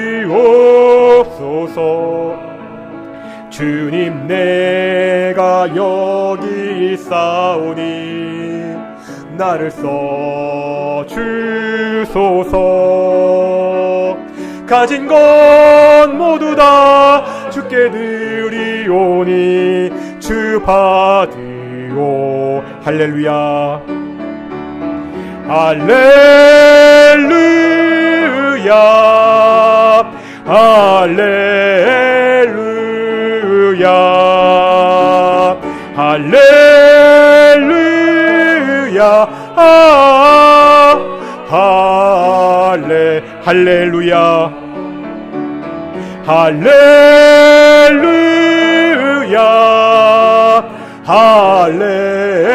A: 주님 내가 여기 있사오니 나를 써주소서. 가진 것 모두 다 주께 드리오니 주 받으오. 할렐루야 할렐루야 할렐루야 할렐루야 할렐루야 할렐루야 할렐루야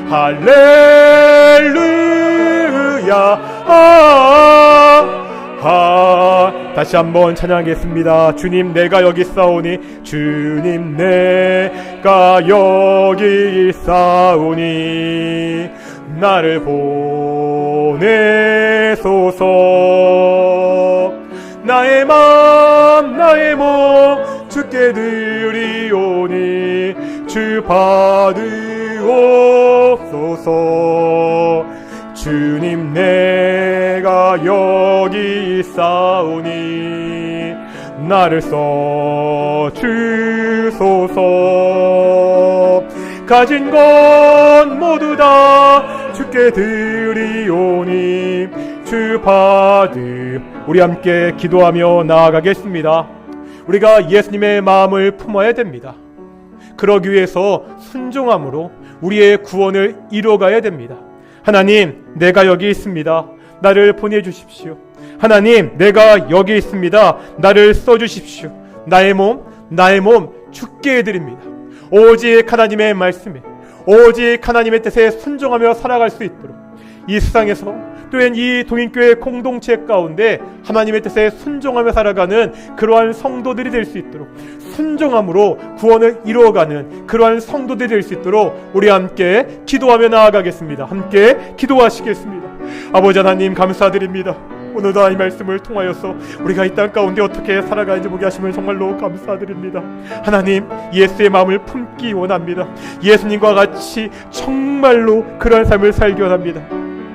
A: 할렐루야. 다시 한번 찬양하겠습니다. 주님 내가 여기 있사오니 주님 내가 여기 있사오니 나를 보내소서. 나의 맘 나의 몸 주께 드리오니 주 받으옵소서. 주님 내가 여기 있사오니 나를 써주소서. 가진 것 모두 다 주께 드리오니 주 받으. 우리 함께 기도하며 나아가겠습니다. 우리가 예수님의 마음을 품어야 됩니다. 그러기 위해서 순종함으로 우리의 구원을 이루어가야 됩니다. 하나님 내가 여기 있습니다. 나를 보내주십시오. 하나님 내가 여기 있습니다. 나를 써주십시오. 나의 몸 주께 해드립니다. 오직 하나님의 말씀에 오직 하나님의 뜻에 순종하며 살아갈 수 있도록 이 세상에서 또한 이 동인교회 공동체 가운데 하나님의 뜻에 순종하며 살아가는 그러한 성도들이 될 수 있도록 순종함으로 구원을 이루어가는 그러한 성도들이 될 수 있도록 우리 함께 기도하며 나아가겠습니다. 함께 기도하시겠습니다. 아버지 하나님 감사드립니다. 오늘도 이 말씀을 통하여서 우리가 이 땅 가운데 어떻게 살아가는지 보게 하심을 정말로 감사드립니다. 하나님, 예수의 마음을 품기 원합니다. 예수님과 같이 정말로 그러한 삶을 살기 원합니다.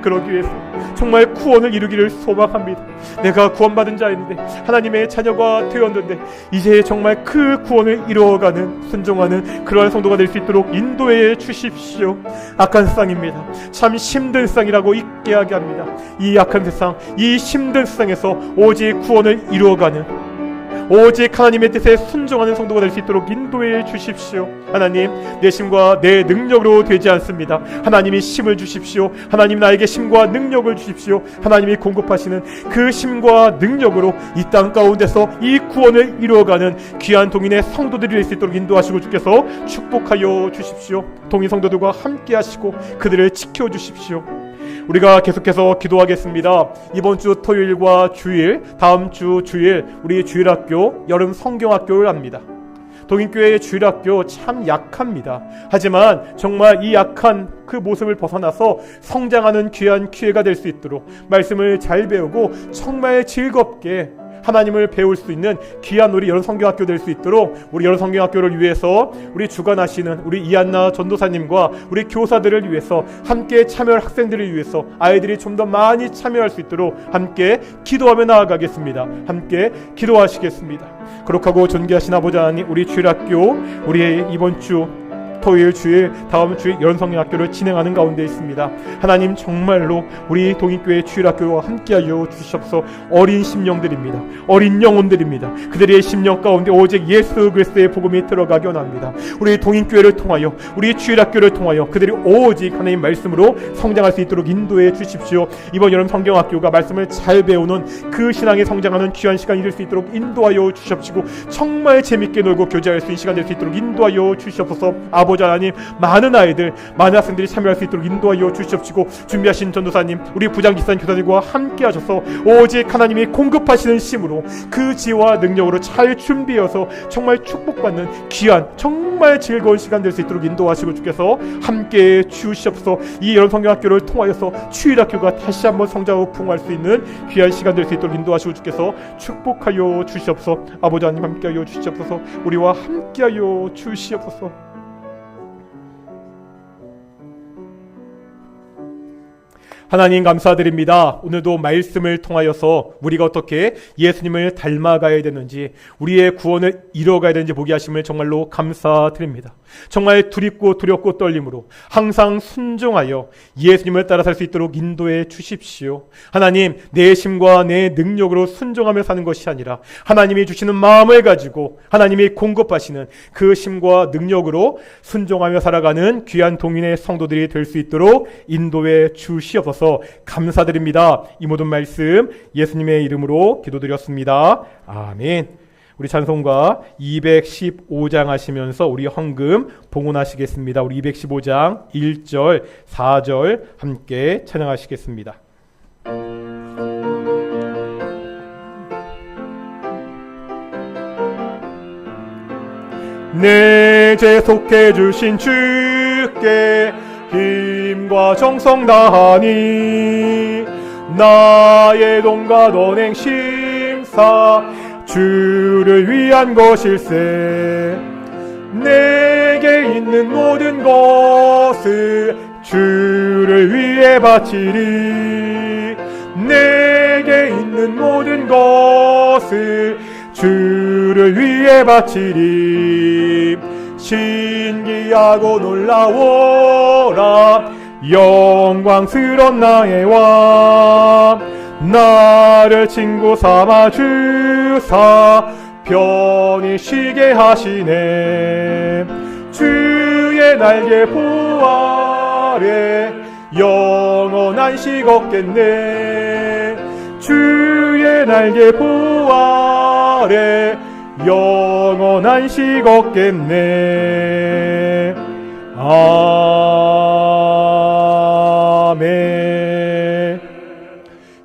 A: 그러기 위해서 정말 구원을 이루기를 소망합니다. 내가 구원받은 자였는데, 하나님의 자녀가 되었는데, 이제 정말 그 구원을 이루어가는, 순종하는 그러한 성도가 될 수 있도록 인도해 주십시오. 악한 세상입니다. 참 힘든 세상이라고 잊게 하게 합니다. 이 악한 세상, 이 힘든 세상에서 오직 구원을 이루어가는, 오직 하나님의 뜻에 순종하는 성도가 될 수 있도록 인도해 주십시오. 하나님, 내 힘과 내 능력으로 되지 않습니다. 하나님이 힘을 주십시오. 하나님, 나에게 힘과 능력을 주십시오. 하나님이 공급하시는 그 힘과 능력으로 이 땅 가운데서 이 구원을 이루어가는 귀한 동인의 성도들이 될 수 있도록 인도하시고 주께서 축복하여 주십시오. 동인 성도들과 함께 하시고 그들을 지켜주십시오. 우리가 계속해서 기도하겠습니다. 이번 주 토요일과 주일, 다음 주 주일, 우리 주일학교 여름 성경학교를 합니다. 동인교회의 주일학교 참 약합니다. 하지만 정말 이 약한 그 모습을 벗어나서 성장하는 귀한 기회가 될 수 있도록 말씀을 잘 배우고 정말 즐겁게 하나님을 배울 수 있는 귀한 우리 여름 성경학교 될 수 있도록 우리 여름 성경학교를 위해서 우리 주관하시는 우리 이한나 전도사님과 우리 교사들을 위해서 함께 참여할 학생들을 위해서 아이들이 좀 더 많이 참여할 수 있도록 함께 기도하며 나아가겠습니다. 함께 기도하시겠습니다. 거룩하고 존귀하신 아버지 하나님, 우리 주일학교 우리의 이번 주 토요일, 주일, 다음 주일 연성학교를 진행하는 가운데 있습니다. 하나님, 정말로 우리 동인교회 주일학교와 함께하여 주시옵소서. 어린 심령들입니다. 어린 영혼들입니다. 그들의 심령 가운데 오직 예수 그리스도의 복음이 들어가기 원합니다. 우리 동인교회를 통하여, 우리 주일학교를 통하여 그들이 오직 하나님 말씀으로 성장할 수 있도록 인도해 주십시오. 이번 여름 성경학교가 말씀을 잘 배우는 그 신앙에 성장하는 귀한 시간이 될 수 있도록 인도하여 주시옵시고, 정말 재밌게 놀고 교제할 수 있는 시간 될 수 있도록 인도하여 주시옵소서. 아버지 하나님, 많은 아이들, 많은 학생들이 참여할 수 있도록 인도하여 주시옵시고, 준비하신 전도사님, 우리 부장 기사님, 교사들과 함께 하셔서 오직 하나님이 공급하시는 힘으로 그 지혜와 능력으로 잘 준비해서 정말 축복받는 귀한, 정말 즐거운 시간 될 수 있도록 인도하시고 주께서 함께 주시옵소서. 이 여름 성경학교를 통하여서 주일학교가 다시 한번 성장하고 부흥할 수 있는 귀한 시간 될 수 있도록 인도하시고 주께서 축복하여 주시옵소서. 아버지 하나님, 함께하여 주시옵소서. 우리와 함께하여 주시옵소서. 하나님, 감사드립니다. 오늘도 말씀을 통하여서 우리가 어떻게 예수님을 닮아가야 되는지, 우리의 구원을 이뤄가야 되는지 보게 하심을 정말로 감사드립니다. 정말 두렵고 두렵고 떨림으로 항상 순종하여 예수님을 따라 살 수 있도록 인도해 주십시오. 하나님, 내 힘과 내 능력으로 순종하며 사는 것이 아니라 하나님이 주시는 마음을 가지고 하나님이 공급하시는 그 힘과 능력으로 순종하며 살아가는 귀한 동인의 성도들이 될 수 있도록 인도해 주시옵소서. 감사드립니다. 이 모든 말씀 예수님의 이름으로 기도드렸습니다. 아멘. 우리 찬송가 215장 하시면서 우리 헌금 봉헌하시겠습니다. 우리 215장 1절, 4절 함께 찬양하시겠습니다. 내 죄 속해 주신 주께 힘과 정성 다하니 나의 돈과 언행 심사 주를 위한 것일세. 내게 있는 모든 것을 주를 위해 바치리. 내게 있는 모든 것을 주를 위해 바치리. 신기하고 놀라워라 영광스런 나의 왕. 나를 친구 삼아 주사 편히 쉬게 하시네. 주의 날개 보 아래 영원한 식 없겠네. 주의 날개 보 아래 영원한 식 없겠네. 아멘.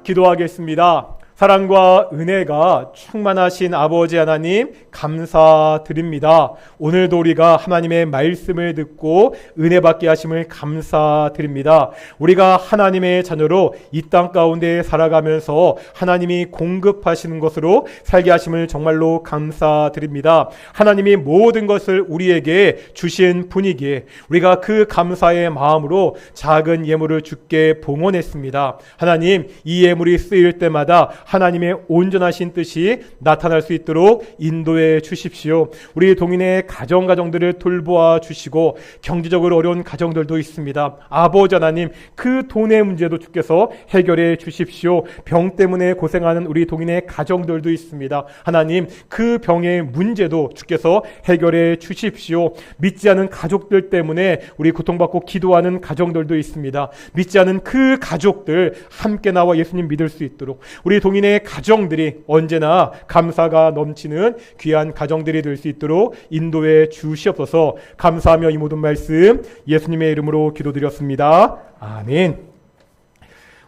A: 기도하겠습니다. 사랑과 은혜가 충만하신 아버지 하나님 감사드립니다. 오늘도 우리가 하나님의 말씀을 듣고 은혜 받게 하심을 감사드립니다. 우리가 하나님의 자녀로 이 땅 가운데 살아가면서 하나님이 공급하시는 것으로 살게 하심을 정말로 감사드립니다. 하나님이 모든 것을 우리에게 주신 분이기에 우리가 그 감사의 마음으로 작은 예물을 주께 봉헌했습니다. 하나님, 이 예물이 쓰일 때마다 하나님의 온전하신 뜻이 나타날 수 있도록 인도해 주십시오. 우리 동인의 가정들을 돌보아 주시고 경제적으로 어려운 가정들도 있습니다. 아버지 하나님, 그 돈의 문제도 주께서 해결해 주십시오. 병 때문에 고생하는 우리 동인의 가정들도 있습니다. 하나님, 그 병의 문제도 주께서 해결해 주십시오. 믿지 않은 가족들 때문에 우리 고통받고 기도하는 가정들도 있습니다. 믿지 않은 그 가족들 함께 나와 예수님 믿을 수 있도록 우리 동인의 가정들이 언제나 감사가 넘치는 귀한 가정들이 될 수 있도록 인도해 주시옵소서. 감사하며 이 모든 말씀 예수님의 이름으로 기도드렸습니다. 아멘.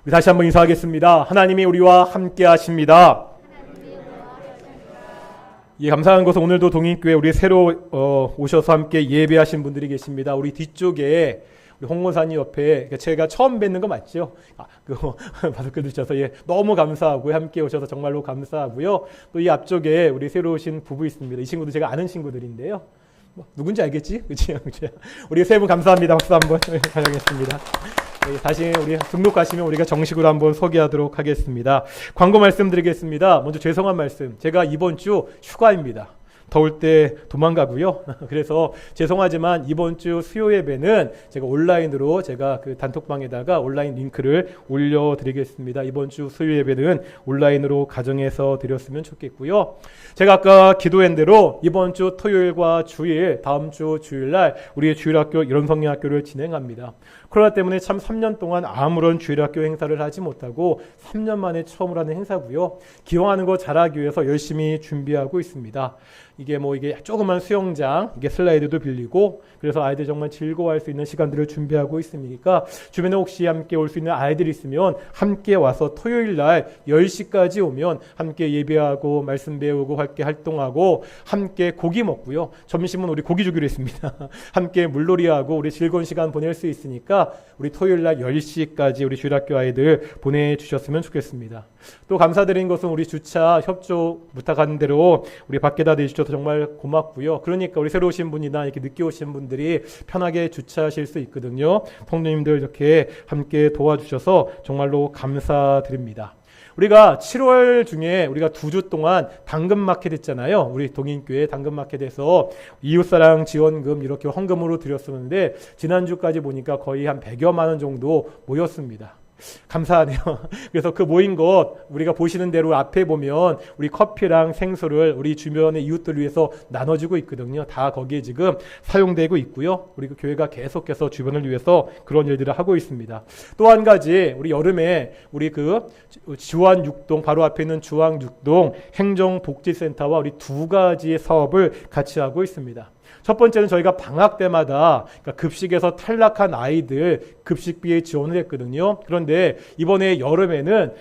A: 우리 다시 한번 인사하겠습니다. 하나님이 우리와 함께 하십니다. 예, 감사한 것은 오늘도 동인교회 우리 새로 오셔서 함께 예배하신 분들이 계십니다. 우리 뒤쪽에 우리 홍모사님 옆에 제가 처음 뵙는 거 맞죠? 마스크 드셔서 너무 감사하고요. 함께 오셔서 정말로 감사하고요. 또 이 앞쪽에 우리 새로 오신 부부 있습니다. 이 친구도 제가 아는 친구들인데요. 누군지 알겠지? 그치? 우리 세 분 감사합니다. 박수 한번 환영했습니다. 다시 우리 등록하시면 우리가 정식으로 한번 소개하도록 하겠습니다. 광고 말씀드리겠습니다. 먼저 죄송한 말씀. 제가 이번 주 휴가입니다. 더울 때 도망가고요. 그래서 죄송하지만 이번 주 수요 예배는 제가 온라인으로 제가 그 단톡방에다가 온라인 링크를 올려드리겠습니다. 이번 주 수요 예배는 온라인으로 가정에서 드렸으면 좋겠고요. 제가 아까 기도한 대로 이번 주 토요일과 주일, 다음 주 주일날 우리의 주일학교 이론성리학교를 진행합니다. 코로나 때문에 참 3년 동안 아무런 주일학교 행사를 하지 못하고 3년 만에 처음으로 하는 행사고요. 기왕하는 거 잘하기 위해서 열심히 준비하고 있습니다. 이게 조그만 수영장, 이게 슬라이드도 빌리고, 그래서 아이들 정말 즐거워할 수 있는 시간들을 준비하고 있으니까 주변에 혹시 함께 올 수 있는 아이들이 있으면 함께 와서 토요일 날 10시까지 오면 함께 예배하고 말씀 배우고 함께 활동하고 함께 고기 먹고요. 점심은 우리 고기 주기로 했습니다. 함께 물놀이하고 우리 즐거운 시간 보낼 수 있으니까 우리 토요일 날 10시까지 우리 주일학교 아이들 보내주셨으면 좋겠습니다. 또 감사드린 것은 우리 주차 협조 부탁하는 대로 우리 밖에다 내주셔서 정말 고맙고요. 그러니까 우리 새로 오신 분이나 이렇게 늦게 오신 분들이 편하게 주차하실 수 있거든요. 통로님들 이렇게 함께 도와주셔서 정말로 감사드립니다. 우리가 7월 중에 우리가 2주 동안 당근마켓 했잖아요. 우리 동인교회 당근마켓에서 이웃사랑 지원금 이렇게 헌금으로 드렸었는데 지난주까지 보니까 거의 한 100여만 원 정도 모였습니다. 감사하네요. 그래서 그 모인 것 우리가 보시는 대로 앞에 보면 우리 커피랑 생수를 우리 주변의 이웃들을 위해서 나눠주고 있거든요. 다 거기에 지금 사용되고 있고요. 우리 그 교회가 계속해서 주변을 위해서 그런 일들을 하고 있습니다. 또 한 가지 우리 여름에 우리 그 주안 6동 바로 앞에 있는 주안 6동 행정복지센터와 우리 두 가지의 사업을 같이 하고 있습니다. 첫 번째는 저희가 방학 때마다 급식에서 탈락한 아이들 급식비에 지원을 했거든요. 그런데 이번에 여름에는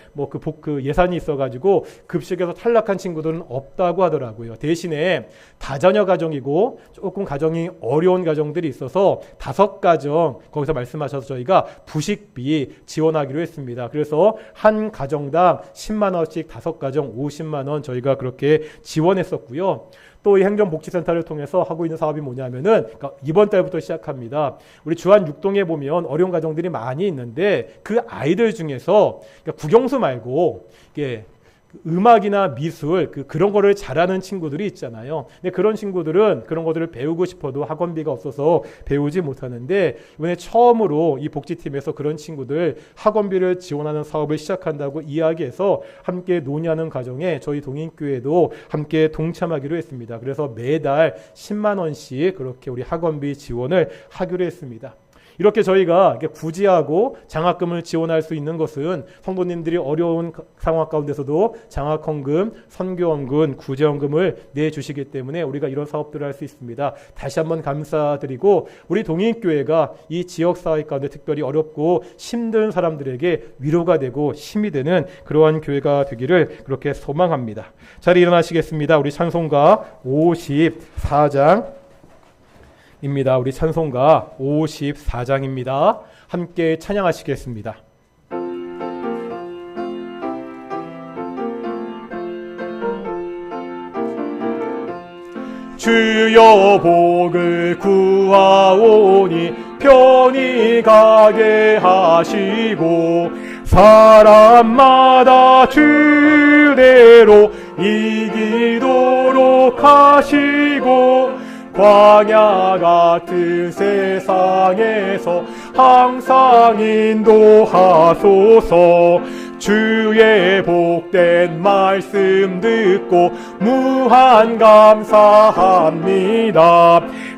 A: 그 예산이 있어가지고 급식에서 탈락한 친구들은 없다고 하더라고요. 대신에 다자녀 가정이고 조금 가정이 어려운 가정들이 있어서 5가정 거기서 말씀하셔서 저희가 부식비 지원하기로 했습니다. 그래서 한 가정당 10만 원씩 5가정 50만 원 저희가 그렇게 지원했었고요. 또 이 행정복지센터를 통해서 하고 있는 사업이 뭐냐면은 이번 달부터 시작합니다. 우리 주안 6동에 보면 어려운 가정들이 많이 있는데 그 아이들 중에서 국영수 말고 이게 음악이나 미술 그런 거를 잘하는 친구들이 있잖아요. 근데 그런 친구들은 그런 것들을 배우고 싶어도 학원비가 없어서 배우지 못하는데 이번에 처음으로 이 복지팀에서 그런 친구들 학원비를 지원하는 사업을 시작한다고 이야기해서 함께 논의하는 과정에 저희 동인교회도 함께 동참하기로 했습니다. 그래서 매달 10만 원씩 그렇게 우리 학원비 지원을 하기로 했습니다. 이렇게 저희가 이렇게 구제하고 장학금을 지원할 수 있는 것은 성도님들이 어려운 상황 가운데서도 장학헌금, 선교헌금, 구제헌금을 내주시기 때문에 우리가 이런 사업들을 할 수 있습니다. 다시 한번 감사드리고 우리 동인교회가 이 지역사회 가운데 특별히 어렵고 힘든 사람들에게 위로가 되고 힘이 되는 그러한 교회가 되기를 그렇게 소망합니다. 자리 일어나시겠습니다. 우리 찬송가 54장입니다. 우리 찬송가 54장입니다. 함께 찬양하시겠습니다. 주여 복을 구하오니 편히 가게 하시고 사람마다 주대로 이기도록 하시고 광야 같은 세상에서 항상 인도하소서. 주의 복된 말씀 듣고 무한 감사합니다.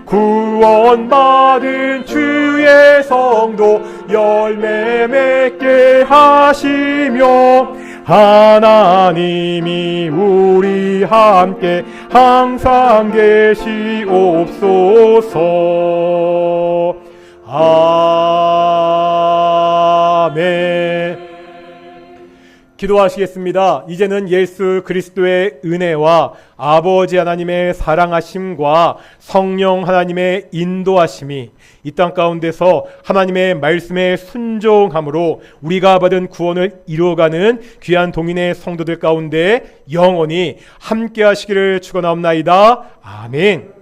A: 구원받은 주의 성도 열매 맺게 하시며 하나님이 우리 함께 항상 계시옵소서. 아멘. 기도하시겠습니다. 이제는 예수 그리스도의 은혜와 아버지 하나님의 사랑하심과 성령 하나님의 인도하심이 이 땅 가운데서 하나님의 말씀에 순종함으로 우리가 받은 구원을 이루어가는 귀한 동인의 성도들 가운데 영원히 함께 하시기를 축원하옵나이다. 아멘.